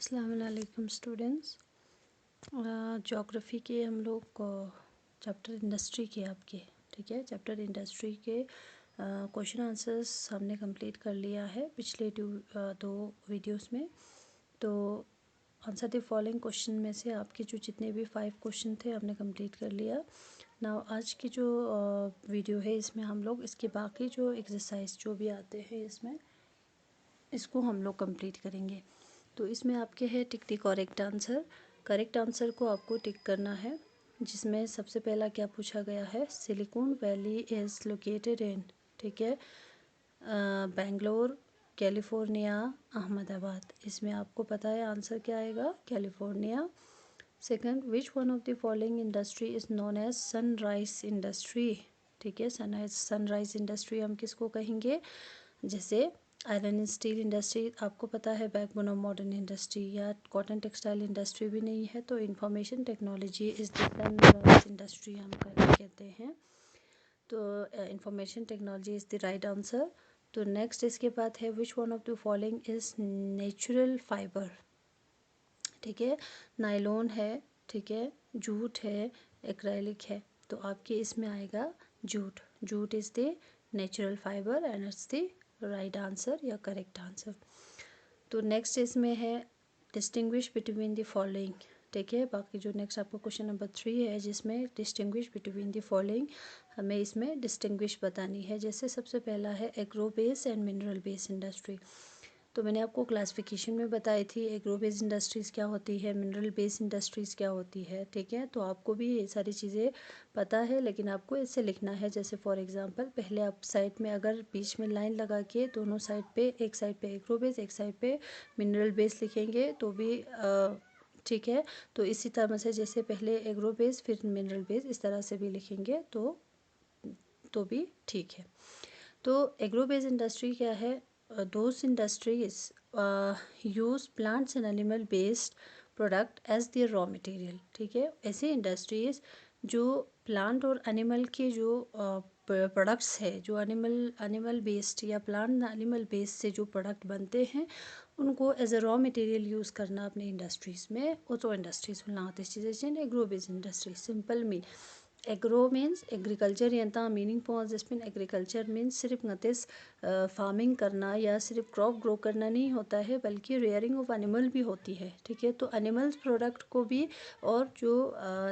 अस्सलाम वालेकुम students. Geography के हम लोग चैप्टर इंडस्ट्री के आपके ठीक है चैप्टर इंडस्ट्री के क्वेश्चन आंसर्स हमने कंप्लीट कर लिया है पिछले दो वीडियोस में। तो आंसर द फॉलोइंग क्वेश्चन में से आपके जो जितने भी 5 क्वेश्चन थे हमने कंप्लीट कर लिया। नाउ आज की जो वीडियो है इसमें हम लोग इसके बाकी जो एक्सरसाइज जो भी आते हैं इसमें इसको हम लोग कंप्लीट करेंगे। तो इसमें आपके है टिक द करेक्ट आंसर को आपको टिक करना है, जिसमें सबसे पहला क्या पूछा गया है, silicon valley is located in ठीक है बेंगलोर, कैलिफोर्निया, अहमदाबाद। इसमें आपको पता है आंसर क्या आएगा, California. Second, which one of the following industry is known as sunrise industry. ठीक है, सनराइज इंडस्ट्री हम किसको कहेंगे, जैसे आयरन एंड स्टील इंडस्ट्री आपको पता है बैकबोन ऑफ मॉडर्न इंडस्ट्री, या कॉटन टेक्सटाइल इंडस्ट्री भी नहीं है तो information technology is the sunrise industry हम कहते हैं। तो information technology is the right answer. तो नेक्स्ट इसके बाद है विच one of the following is natural fibre. ठीक है, नायलॉन है, ठीक है, जूट है, एक्रेलिक है। तो आपके इसमें आएगा jute is the natural fibre and it's the right answer या करेक्ट आंसर। तो नेक्स्ट इसमें है डिस्टिंग्विश बिटवीन द फॉलोइंग। ठीक है, बाकी जो नेक्स्ट आपका क्वेश्चन नंबर 3 है जिसमें डिस्टिंग्विश बिटवीन द फॉलोइंग, हमें इसमें डिस्टिंग्विश बतानी है। जैसे सबसे पहला है agro base and mineral base industry. तो मैंने आपको क्लासिफिकेशन में बताई थी एग्रो बेस इंडस्ट्रीज़ क्या होती है, मिनरल बेस इंडस्ट्रीज़ क्या होती है। ठीक है, तो आपको भी ये सारी चीज़ें पता है, लेकिन आपको इससे लिखना है। जैसे फॉर एग्जांपल पहले आप साइड में अगर बीच में लाइन लगा के दोनों साइड पे, एक साइड पे एग्रो बेस एक साइड पे मिनरल बेस लिखेंगे तो भी ठीक है। तो इसी तरह से जैसे पहले एग्रो बेस फिर मिनरल बेस इस तरह से भी लिखेंगे तो भी ठीक है। तो एग्रो बेस इंडस्ट्री क्या है, those industries use plants and animal based product as their raw material। ठीक है, ऐसे इंडस्ट्रीज जो प्लांट और एनिमल के जो प्रोडक्ट्स है, जो एनिमल बेस्ड या प्लांट एनिमल बेस्ड से जो प्रोडक्ट बनते हैं उनको as a raw material use करना अपने इंडस्ट्रीज़ में, वो तो इंडस्ट्रीज चीज़ें agro base industry simple mean agro means agriculture यंता मीनिंग पॉज इसमें एग्रीकल्चर मीन्स सिर्फ नतेस फार्मिंग करना या सिर्फ क्रॉप ग्रो करना नहीं होता है, बल्कि रेयरिंग ऑफ एनिमल भी होती है। ठीक है, तो एनिमल्स प्रोडक्ट को भी और जो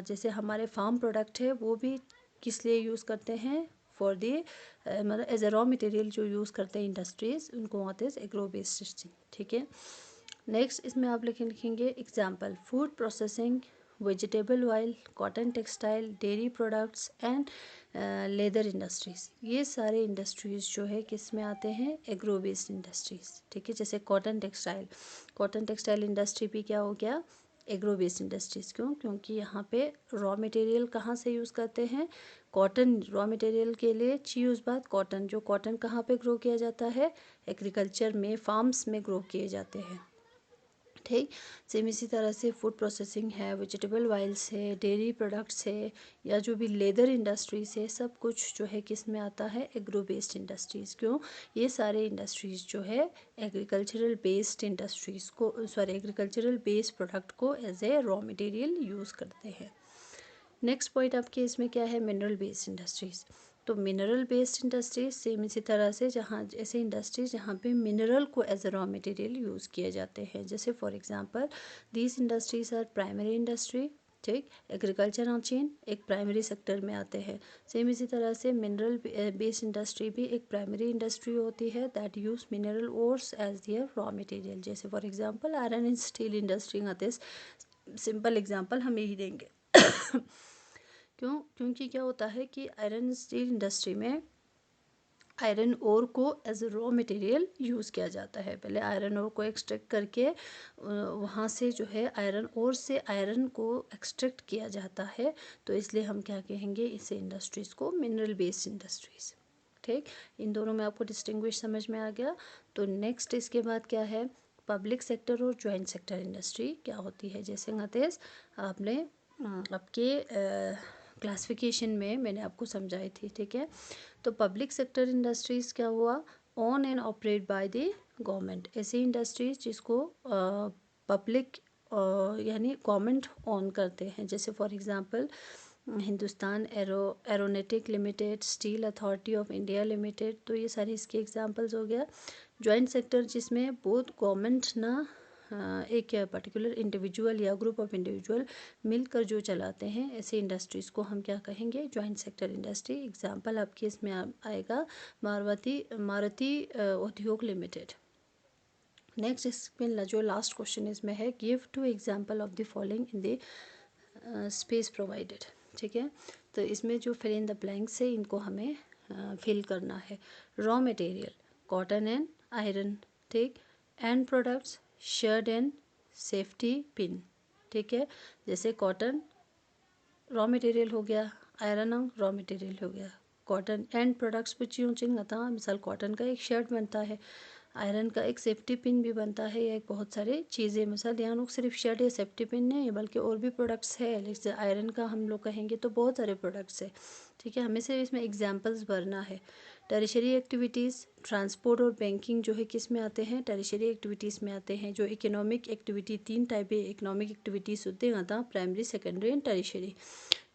जैसे हमारे फार्म प्रोडक्ट है वो भी किस लिए यूज़ करते हैं, फॉर दी मतलब एज अ रॉ मटेरियल जो यूज़ करते हैं इंडस्ट्रीज उनको होते हैं एग्रो बेस्ड। ठीक है, नेक्स्ट इसमें आप लिखेंगे example food processing, vegetable oil, cotton textile, dairy products and leather industries. ये सारे इंडस्ट्रीज़ जो है किस में आते हैं, एग्रो बेस्ड इंडस्ट्रीज़। ठीक है, जैसे कॉटन टेक्सटाइल इंडस्ट्री भी क्या हो गया, एग्रो बेस्ड इंडस्ट्रीज़। क्यों, क्योंकि यहाँ पे रॉ मटेरियल कहाँ से यूज़ करते हैं, कॉटन रॉ मटेरियल के लिए चीज़ बात कॉटन, जो कॉटन कहाँ पे ग्रो किया जाता है, एग्रीकल्चर में फार्म्स में ग्रो किए जाते हैं। ठीक, सेम इसी तरह से फूड प्रोसेसिंग है, वेजिटेबल ऑयल्स है, डेयरी प्रोडक्ट्स है, या जो भी लेदर इंडस्ट्रीज़ है, सब कुछ जो है किस में आता है, एग्रो बेस्ड इंडस्ट्रीज़। क्यों, ये सारे इंडस्ट्रीज़ जो है एग्रीकल्चरल बेस्ड इंडस्ट्रीज़ को एग्रीकल्चरल बेस्ड प्रोडक्ट को as a raw material use करते हैं। नेक्स्ट पॉइंट आपके इसमें क्या है, मिनरल बेस्ड इंडस्ट्रीज़। तो मिनरल बेस्ड इंडस्ट्रीज सेम इसी तरह से जहाँ ऐसे इंडस्ट्रीज जहाँ पे मिनरल को as a raw material use किए जाते हैं। जैसे for example these industries are primary industry. ठीक, एग्रीकल्चर और चेन एक प्राइमरी सेक्टर में आते हैं। सेम इसी तरह से मिनरल बेस्ड इंडस्ट्री भी एक प्राइमरी इंडस्ट्री होती है that use mineral ores as their raw material. जैसे for example iron and steel industry आते हैं, सिंपल एग्जांपल हम यही देंगे। क्यों, क्योंकि क्या होता है कि आयरन स्टील इंडस्ट्री में आयरन ओर को as a raw material use किया जाता है। पहले आयरन ओर को एक्सट्रैक्ट करके वहाँ से जो है आयरन ओर से आयरन को एक्सट्रैक्ट किया जाता है, तो इसलिए हम क्या कहेंगे, इसे इंडस्ट्रीज़ को मिनरल बेस्ड इंडस्ट्रीज़। ठीक, इन दोनों में आपको डिस्टिंग्विश समझ में आ गया। तो नेक्स्ट इसके बाद क्या है, पब्लिक सेक्टर और जॉइंट सेक्टर इंडस्ट्री क्या होती है। जैसे गतेस आपने आपके क्लासिफिकेशन में मैंने आपको समझाई थी। ठीक है, तो पब्लिक सेक्टर इंडस्ट्रीज़ क्या हुआ, own and operate by the government. ऐसी इंडस्ट्रीज़ जिसको पब्लिक यानी गवर्नमेंट ओन करते हैं, जैसे for example Hindustan aeronautic limited, steel authority of India limited, तो ये सारे इसके एग्जांपल्स हो गया। जॉइंट सेक्टर जिसमें बोथ गवर्नमेंट ना एक पर्टिकुलर इंडिविजुअल या ग्रुप ऑफ इंडिविजुअल मिलकर जो चलाते हैं, ऐसे इंडस्ट्रीज़ को हम क्या कहेंगे, जॉइंट सेक्टर इंडस्ट्री। एग्जांपल आपके इसमें आएगा मारुति उद्योग लिमिटेड। नेक्स्ट इसमें जो लास्ट क्वेश्चन इसमें है, give two example of the following in the space provided. ठीक है, तो इसमें जो फिल इन द ब्लैंक्स है इनको हमें फिल करना है। Raw material cotton and iron, ठीक। End products shirt and safety pin, ठीक है। जैसे कॉटन रॉ मटेरियल हो गया, आयरन रॉ मटेरियल हो गया, कॉटन एंड प्रोडक्ट्स चिंग आता, मिसाल कॉटन का एक शर्ट बनता है, आयरन का एक सेफ्टी पिन भी बनता है, या एक बहुत सारी चीज़ें, मिसाल यहाँ लोग सिर्फ शर्ट या सेफ्टी पिन नहीं है बल्कि और भी प्रोडक्ट्स है। जैसे आयरन का हम लोग कहेंगे तो बहुत सारे प्रोडक्ट्स है, ठीक है। हमें सिर्फ इसमें एग्जांपल्स भरना है। टेरिशरी एक्टिविटीज़ ट्रांसपोर्ट और बैंकिंग जो है किस में आते हैं, टेरिशरी एक्टिविटीज़ में आते हैं। जो इकोनॉमिक एक्टिविटी, 3 टाइप है इकोनॉमिक एक्टिविटीज़ होते हैं आता, प्राइमरी, सेकेंडरी एंड टेरिशरी,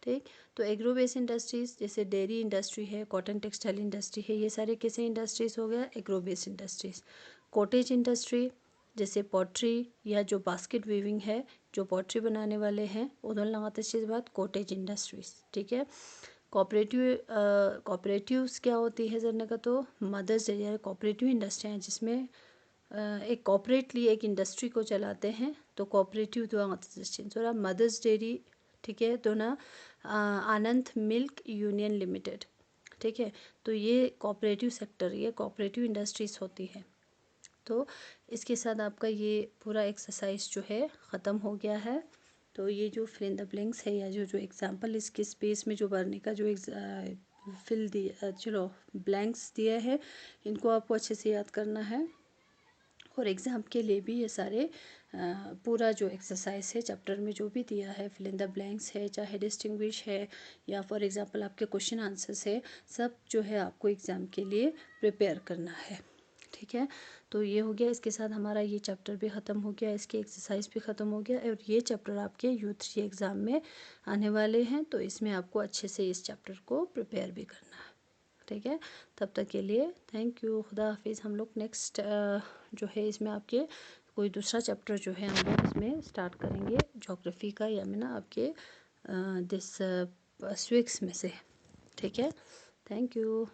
ठीक। तो एग्रो बेस इंडस्ट्रीज़ जैसे डेयरी इंडस्ट्री है, कॉटन टेक्सटाइल इंडस्ट्री है, ये सारे कैसे इंडस्ट्रीज़ हो गया, agro base industries. Cottage industry जैसे पॉट्री या जो बास्केट वीविंग है, जो पॉट्री बनाने वाले हैं उधर लगाते चीज़ बात कॉटेज इंडस्ट्रीज़, ठीक है। कॉपरेटिव्स क्या होती है जरने का, तो मदर्स डेयरी कॉपरेटिव इंडस्ट्री हैं जिसमें एक कॉपरेटली एक इंडस्ट्री को चलाते हैं, तो कॉपरेटिव तो मदर्स डेयरी, ठीक है। तो ना आनंद मिल्क यूनियन लिमिटेड, ठीक है। तो ये कॉपरेटिव सेक्टर, ये कॉपरेटिव इंडस्ट्रीज़ होती है। तो इसके साथ आपका ये पूरा एक्सरसाइज जो है ख़त्म हो गया है। तो ये जो फिल इन द ब्लैंक्स है या जो एग्जांपल इसके स्पेस में जो भरने का जो फिल दिया, चलो ब्लैंक्स दिया है, इनको आपको अच्छे से याद करना है। और एग्ज़ाम के लिए भी ये सारे पूरा जो एक्सरसाइज है चैप्टर में जो भी दिया है, फिल इन द ब्लैंक्स है, चाहे डिस्टिंग्विश है या फॉर एग्जांपल आपके क्वेश्चन आंसर्स है, सब जो है आपको एग्ज़ाम के लिए प्रिपेयर करना है, ठीक है। तो ये हो गया, इसके साथ हमारा ये चैप्टर भी ख़त्म हो गया, इसकी एक्सरसाइज भी ख़त्म हो गया। और ये चैप्टर आपके U3 एग्ज़ाम में आने वाले हैं, तो इसमें आपको अच्छे से इस चैप्टर को प्रिपेयर भी करना है, ठीक है। तब तक के लिए थैंक यू, खुदा हाफिज़। हम लोग नेक्स्ट जो है इसमें आपके कोई दूसरा चैप्टर जो है हम लोग इसमें स्टार्ट करेंगे ज्योग्राफी का, या मैं ना आपके दिस स्विक्स में से, ठीक है। Thank you.